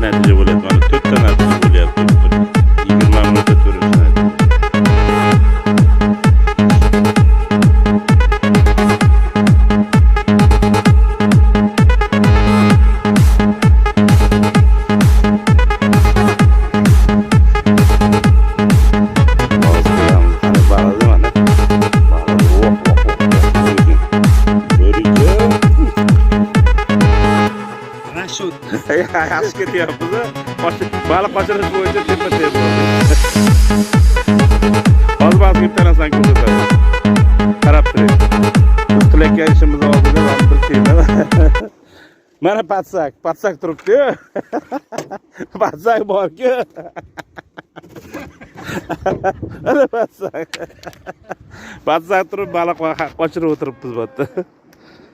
natija bo'lyapti. Mana 4 ta natija bo'lyapti. 20 minutda 4-natija. Yaxshi ketyapmiz. Baliq qochirish bo'yicha tepa-tep. Hozir bazga bittanasan ko'rsatadi. Qarab turing. Qilayotgan ishimiz oldida bir tema. Mana patsak turibdi. Patsak bor-ku. Ana patsak. Patsak turib baliq qochirib o'tiribmiz bu yerda.